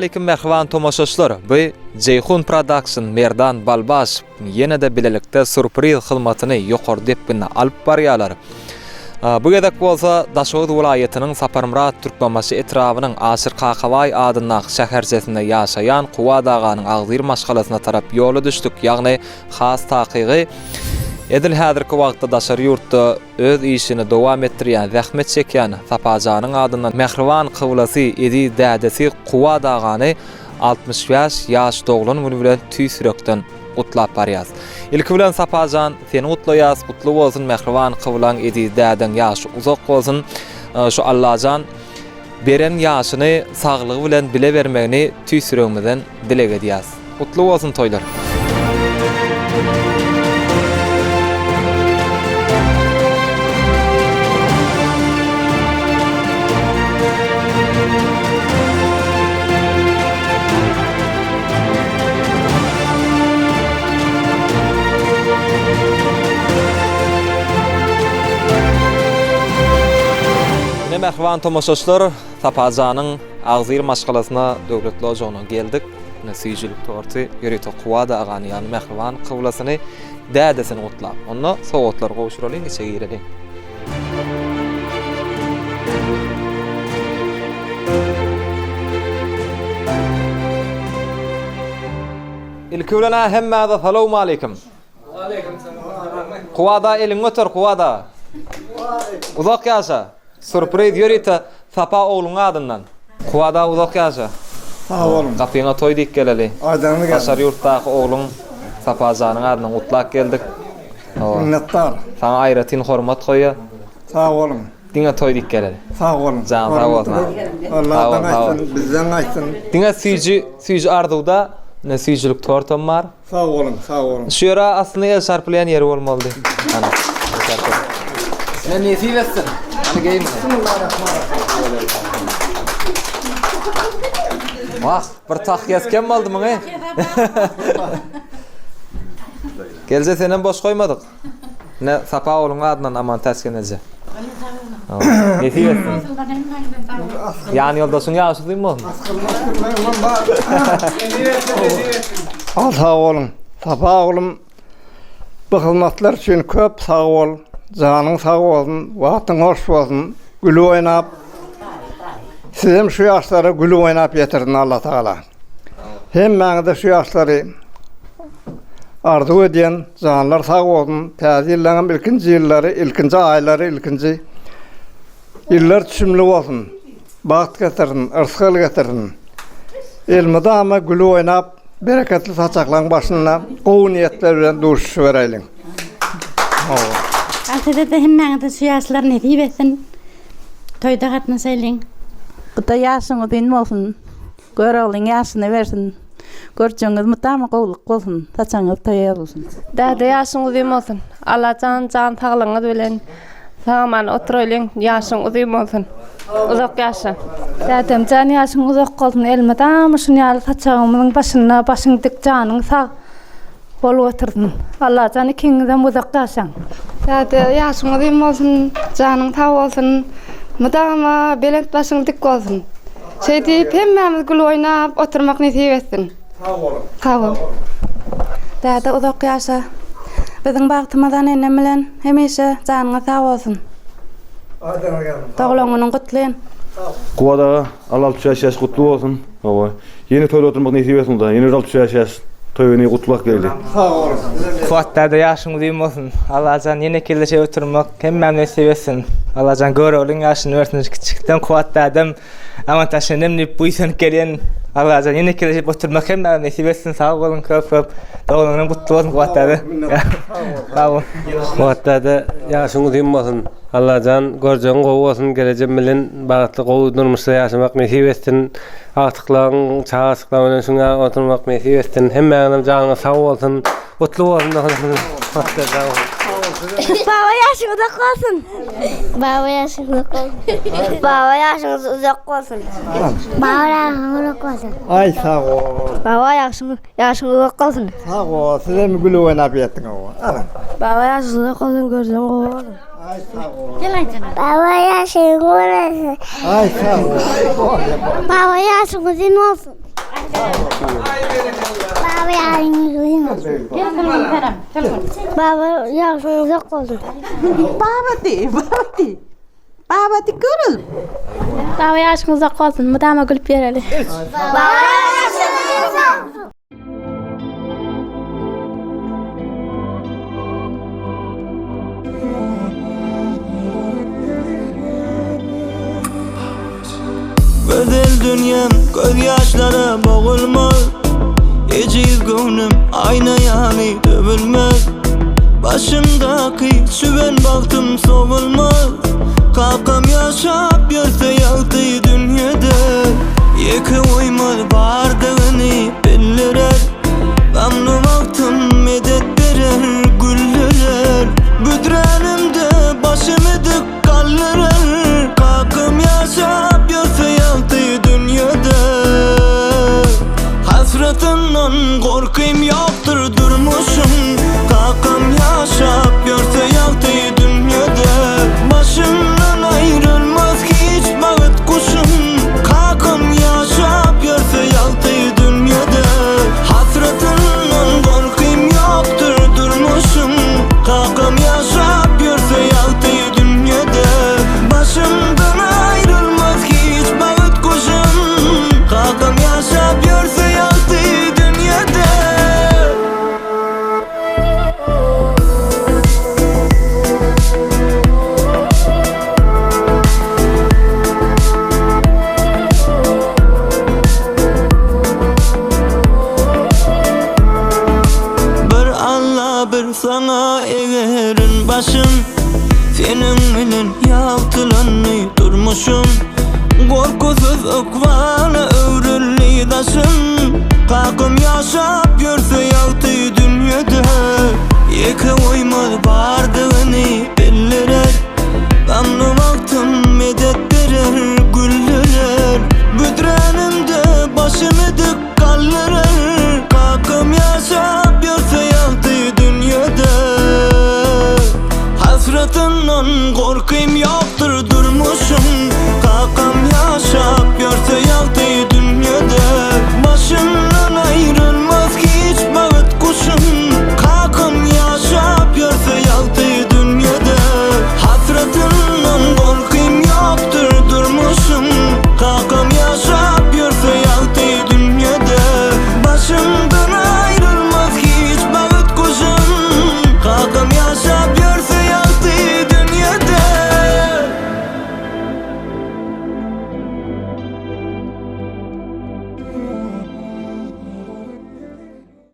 alaykum merhaban tomoşaşlar. Bu Ceyhun Production Merdan Balbaş yine de bilelikte sürpriz hılmatyny ýokary depgine alyp barýarlar. Bu gedek bolsa Daşoğuz vilayatynyň Saparmrat Türkmenbaşy etrawynyň Aşyr Kakabay adyny şäherjesinde ýaşaýan Kuwa daganyň agzyr maşgalasyna tarap ýola düşdük. Ýagny has takygy edil häzirki wagtda daşary ýurtda öz işini dowam etdirýän zähmet çekýän Sapajanyň adyndan Mehriban kıwlasy edi dädesi Kuwa dagany 65 ýaş doglan güni bilen tüýsürekden utlap barýas. Ilki bilen Sapajan seni utlaýas, utly bolsun Mehriban kıwlaň edi däden ýaşy uzak bolsun. Şu Allahan beren ýaşyny saglygy bilen bile bermegini tüýsüregimizden dilek edýäs. Utly bolsun toýlar. Merhaban tomoşaşlar, Sapajanyň agzyr maşgalasyna döwletli ojaguna geldik. Nesijilik torty ýöreto Kuwa dagany ýani Mehriban kıwlasyny dädesini utlap. Onda sowatlar gowşuralyň, içe girelim. Ilki bilen hemme de salamu alaykum. Wa alaykum selam. Kuwada eliň öter Kuwada. Uzak ýaşa. Sürpriz ýöreýte Sapa oğluň adyndan. Kuwada uzak ýaşa. Sağ olun. Gapyňa toý diýip geleli. Aydanyny geldi. Daşary ýurtdaky oğluň Sapajanyň adyndan utlak geldik. Minnettar. Sana aýratyn hormat goýýa. Sağ olun. Diňe toý diýip geleli. Sağ olun. Can sağ bolsun. Allah'tan aýsyn, bizden aýsyn. Diňe süýji arduwda nesijilik tortam bar. Sağ olun, sağ olun. Şu ýere aslynda şarpylýan ýeri bolmaly. Ana. Sen nesip etsin? Hani geyim. Vah, bir tak yesken boldy muňa. Gelse senen boş koymadyk. Ne Sapa oğluň adyndan aman täskenece. Nesip etsin? Yani yoldaşyň ýaşy diými? Sağ olun. Sapa oğlum bu hizmetler için köp sağ ol. Canın sağ olsun, wagtyň hoş bolsun. Gülü oynap. Sizem şu ýaşlary gülü oynap ýetirdin Allah Taala. Hem maňda şu ýaşlary arzu edýän canlar sağ bolsun. Täzirleňem ilkinji ýyllary, ilkinji aýlary, ilkinji ýyllar tüşümli bolsun. Baht getirdin, ırskyl getirdin. Elmide ama gülü oynap, bereketli saçaklaň başyna gowy niýetler bilen duruşy bereýliň. Altyazı hemmeňde şu ýaşlar nesip etsin. Toýda gatnaşaýlyň. Gıda ýaşyňyz din bolsun. Göregliň ýaşyny bersin. Görçeňiz mutama gowluk bolsun. Saçaňyz toýa bolsun. Däde ýaşyň uzun bolsun. Allahan can saglygyňyz bilen saman oturaýlyň ýaşyň uzun bolsun. Uzak ýaşa. Dädem jan ýaşyň uzak bolsun. Elmedam şuňaly saçagyňyň başyna başyň dik janyň sag bolup oturdun. Allahan ikiňizden uzak ýaşaň. Däde ýaşyň uzun bolsun, janyň sag bolsun. Mudama belent başyň dik bolsun. Şeýdi hemmämiz gül oynap oturmak nesip etsin. Sağ olun. Sağ ol. Däde uzak ýaşa. Biziň bagtymyzdan enem bilen hemişe janyňa sag bolsun. Aydanyny geldi. Doglaňyny gutlaýan. Kuwada 65 ýaş gutlu bolsun. Hawa. Yeni toýda oturmak nesip etsin da. Yeni 65 ýaş toýuny gutluk geldi. Sağ olun. Kuwatda ýaşyň uzun bolsun. Allahan ýene kelişe oturmak hemmem nesip etsin. Allahan göregliň ýaşyny bersin. Kiçikden kuwatda adam aman taşenem diýip bu ýsen gelýän Allahan ýene kelişe oturmak hemmem nesip etsin. Sag bolun köp. Doglaňyň gutlu bolsun kuwatda. Sag ol. Kuwatda ýaşyň uzun bolsun. Allahan görjeň gowy bolsun, gelejek bilen bagatly gowy durmuşda ýaşamak nesip etsin. Agtyklaryň, çağaçyklaryň bilen şuňa oturmak nesip etsin. Hemmäňem janyňa sag bolsun, gutlu bolsun. Baba yaşın uzak olsun. Baba yaşın uzak olsun. Baba yaşın uzak olsun. Baba yaşın uzak olsun. Ay sağ ol. Baba yaşın uzak olsun. Sağ ol. Sizem gülü oynap ýetdiň o. Baba yaşın uzak olsun, görsen gowy bolsun. Ay sağ ol. Gel aytana. Baba yaşın uzak olsun. Ay sağ ol. Baba yaşın uzun olsun. Baba yaşınızı Baba yaşınızı olsun. Baba de, baba de. Baba de görül. Baba yaşınızı olsun. Mudama gülüp verelim. Baba yaşınızı olsun. Güzel dünyam göz yaşlara boğulmaz. Eciz gönlüm ayna yani dövülmez. Başımdaki süven baltım soğulmaz. Kalkam yaşap yürse yaltı dünyada. Yeki uymaz bardağını bildirer. Gamlı vaktim medet verer güllüler. Büdrenimde başımı dik kaldırır. Kalkam yaşap yürse yaltı dünyada. Hasretinden korkayım yoktur durmuşum. Kalkam yaşap yürse yaltı dünyada. Başımdan ayrılmaz hiç bağıt kuşum. Kalkam yaşap yürse yaltı dünyada. Hasretinden korkayım yoktur durmuşum. Kalkam yaşap yürse yaltı dünyada. Başımdan ayrılmaz hiç bağıt kuşum. Kalkam yaşap yürse yaltı dünyada. Bir Allah bir sana egerin başım. Senin bilen yaptılanını durmuşum. Korkusuz ıkvana övrülli daşım. Kalkım yaşa